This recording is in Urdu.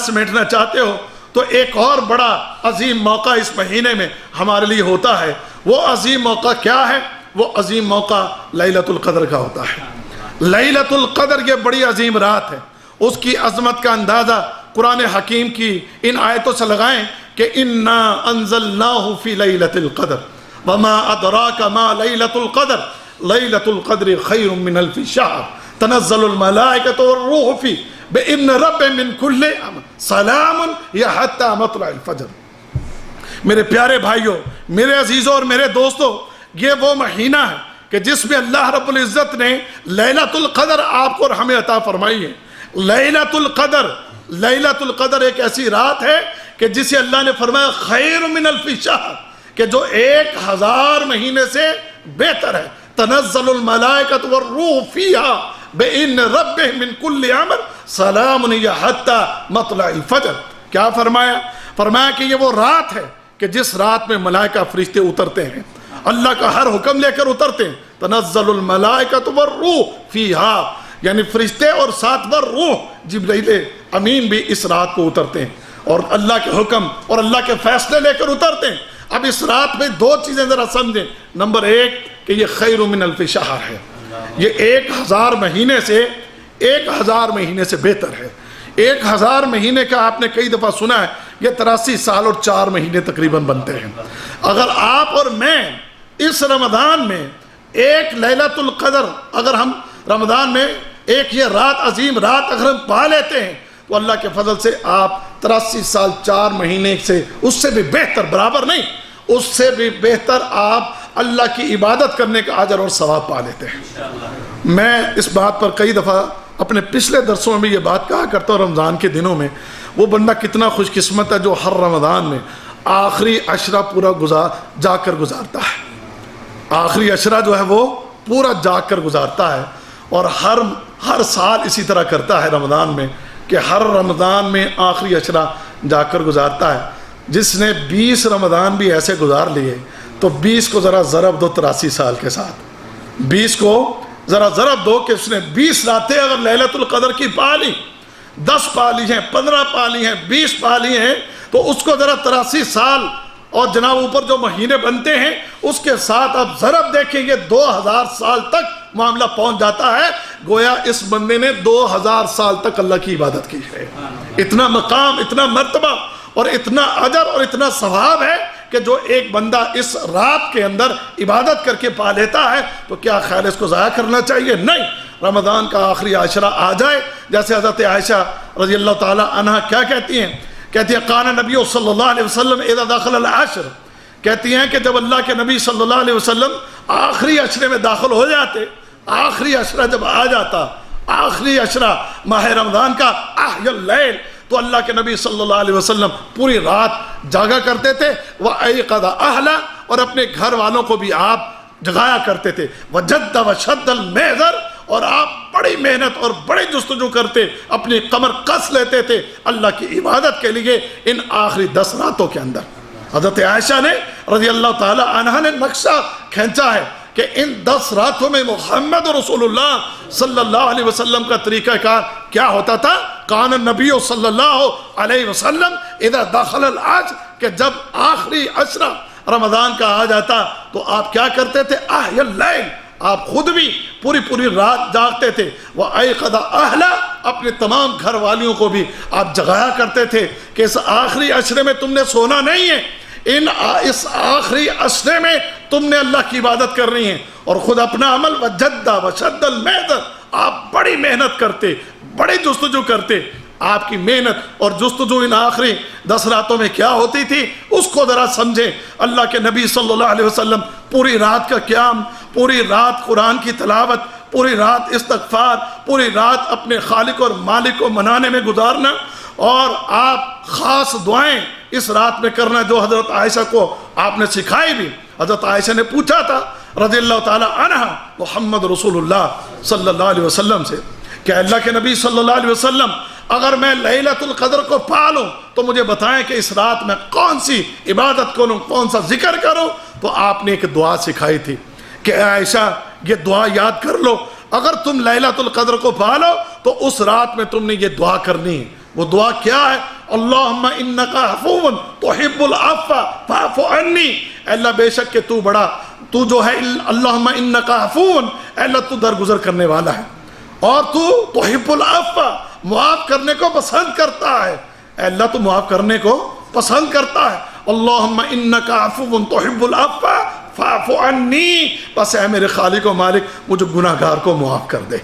سمیٹنا چاہتے ہو تو ایک اور بڑا عظیم موقع اس مہینے میں ہمارے لیے ہوتا ہے. وہ عظیم موقع کیا ہے؟ وہ عظیم موقع لیلۃ القدر کا ہوتا ہے. لیلۃ القدر یہ بڑی عظیم رات ہے. اس کی عظمت کا اندازہ قرآن حکیم کی ان آیتوں سے لگائیں کہ انا انزلناہ فی لیلۃ القدر وما ادراک ما لیلۃ القدر لیلۃ القدر خیر من الف شہر تنزل الملائکۃ والروح فیہ بِإِذْنِ رَبِّهِم مِّن كُلِّ أَمْرٍ سَلَامٌ هِيَ حَتَّىٰ مَطْلَعِ الْفَجْرِ. میرے پیارے بھائیوں، میرے عزیزوں اور میرے دوستوں، یہ وہ مہینہ ہے کہ جس میں اللہ رب العزت نے لیلۃ القدر آپ کو اور ہمیں عطا فرمائی ہے. لیلۃ القدر ایک ایسی رات ہے کہ جسے اللہ نے فرمایا خیر من الف شہر، کہ جو 1000 مہینے سے بہتر ہے. تنزل الملائکۃ والروح فیہا بِإِذْنِ رَبِّهِم مِّن كُلِّ أَمْرٍ سَلَامٌ هِيَ حَتَّىٰ مَطْلَعِ الْفَجْرِ. کیا فرمایا؟ فرمایا کہ یہ وہ رات ہے کہ جس رات میں ملائکہ فرشتے اترتے ہیں، اللہ کا ہر حکم لے کر اترتے ہیں. تنزل الملائکۃ والروح فیہا، یعنی فرشتے اور ساتھ روح جبرائیل امین بھی اس رات کو اترتے ہیں اور اللہ کے حکم اور اللہ کے فیصلے لے کر اترتے ہیں. اب اس رات میں 2 چیزیں ذرا سمجھیں. نمبر 1 کہ یہ خیر من الف شہر ہے، یہ 1000 مہینے سے بہتر ہے. 1000 مہینے کا آپ نے کئی دفعہ سنا ہے، یہ 83 سال اور 4 مہینے تقریباً بنتے ہیں. اگر آپ اور میں اس رمضان میں ایک لیلۃ القدر، اگر ہم رمضان میں ایک یہ رات، عظیم رات اگر ہم پا لیتے ہیں تو اللہ کے فضل سے آپ 83 سال 4 مہینے سے، اس سے بھی بہتر، برابر نہیں، اس سے بھی بہتر آپ اللہ کی عبادت کرنے کا اجر اور ثواب پا لیتے ہیں. میں اس بات پر کئی دفعہ اپنے پچھلے درسوں میں بھی یہ بات کہا کرتا ہوں، رمضان کے دنوں میں وہ بندہ کتنا خوش قسمت ہے جو ہر رمضان میں آخری عشرہ پورا جا کر گزارتا ہے. آخری عشرہ جو ہے وہ پورا جا کر گزارتا ہے، اور ہر سال اسی طرح کرتا ہے رمضان میں کہ ہر رمضان میں آخری عشرہ جا کر گزارتا ہے. جس نے 20 رمضان بھی ایسے گزار لیے تو 20 کو ذرا ضرب دو 83 سال کے ساتھ. 20 کو ذرا ضرب دو کہ اس نے 20 راتیں اگر لیلۃ القدر کی پا لی، 10 پا لی ہیں، 15 پا لی ہیں، 20 پا لی ہیں، تو اس کو ذرا 83 سال اور جناب اوپر جو مہینے بنتے ہیں اس کے ساتھ آپ ضرب دیکھیں، یہ 2000 سال تک معاملہ پہنچ جاتا ہے. گویا اس بندے نے 2000 سال تک اللہ کی عبادت کی ہے. اتنا مقام، اتنا مرتبہ اور اتنا اجر اور اتنا ثواب ہے کہ جو ایک بندہ اس رات کے اندر عبادت کر کے پا لیتا ہے تو کیا خیال ہے اس کو ضائع کرنا چاہیے؟ نہیں. رمضان کا آخری عشرہ آ جائے، جیسے حضرت عائشہ رضی اللہ تعالی عنہ کیا کہتی ہیں؟ کہتی ہے قان نبی صلی اللہ علیہ وسلم اذا دخل العشر، کہتی ہیں کہ جب اللہ کے نبی صلی اللہ علیہ وسلم آخری عشرے میں داخل ہو جاتے، آخری عشرہ جب آ جاتا، آخری عشرہ ماہ رمضان کا احیا اللیل، تو اللہ کے نبی صلی اللہ علیہ وسلم پوری رات جاگا کرتے تھے. وَأَيْقَظَ أَهْلَهُ، اور اپنے گھر والوں کو بھی آپ جگایا کرتے تھے. وَجَدَّ وَشَدَّ الْمِئْزَرَ، اور آپ بڑی محنت اور بڑے جستجو کرتے، اپنی کمر کس لیتے تھے اللہ کی عبادت کے لیے ان آخری 10 راتوں کے اندر. حضرت عائشہ نے رضی اللہ تعالی عنہا نے نقشہ کھینچا ہے کہ ان 10 راتوں میں محمد رسول اللہ صلی اللہ علیہ وسلم کا طریقہ کار کیا ہوتا تھا. کان النبی صلی اللہ علیہ وسلم اذا دخل العشر، کہ جب آخری عشرہ رمضان کا آ جاتا تو آپ کیا کرتے تھے؟ احیا اللیل، آپ خود بھی پوری رات جاگتے تھے. وَأَيْقَظَ أَهْلَهُ، اپنے تمام گھر والیوں کو بھی آپ جگایا کرتے تھے کہ اس آخری عشرے میں تم نے سونا نہیں ہے، اس آخری عشرے میں تم نے اللہ کی عبادت کرنی ہے. اور خود اپنا عمل وَجَدَّ وَشَدَّ الْمِئْزَرَ، آپ بڑی محنت کرتے، بڑی جستجو کرتے. آپ کی محنت اور جستجو ان آخری 10 راتوں میں کیا ہوتی تھی اس کو ذرا سمجھیں. اللہ کے نبی صلی اللہ علیہ وسلم پوری رات کا قیام، پوری رات قرآن کی تلاوت، پوری رات استغفار، پوری رات اپنے خالق اور مالک کو منانے میں گزارنا، اور آپ خاص دعائیں اس رات میں کرنا جو حضرت عائشہ کو آپ نے سکھائی بھی. حضرت عائشہ نے پوچھا تھا رضی اللہ تعالی عنہ محمد رسول اللہ صلی اللہ علیہ وسلم سے کہ اللہ کے نبی صلی اللہ علیہ وسلم اگر میں لیلۃ القدر کو پا لوں تو مجھے بتائیں کہ اس رات میں کون سی عبادت کروں، کون سا ذکر کروں. تو آپ نے ایک دعا سکھائی تھی کہ اے عائشہ یہ دعا یاد کر لو، اگر تم لیلۃ القدر کو پا لو تو اس رات میں تم نے یہ دعا کرنی ہے. وہ دعا کیا ہے؟ اللہم انکا عفو تحب العفو فاعف عنی، اے اللہ بے شک کہ تو جو ہے اللہم انکا عفو، اے اللہ تو درگزر کرنے والا ہے اور تو تحب العفو معاف کرنے کو پسند کرتا ہے، اے اللہ تو معاف کرنے کو پسند کرتا ہے۔ اللہم انکا عفو تحب العفو فاعف عنی، بس اے میرے خالق و مالک مجھے گناہگار کو معاف کر دے۔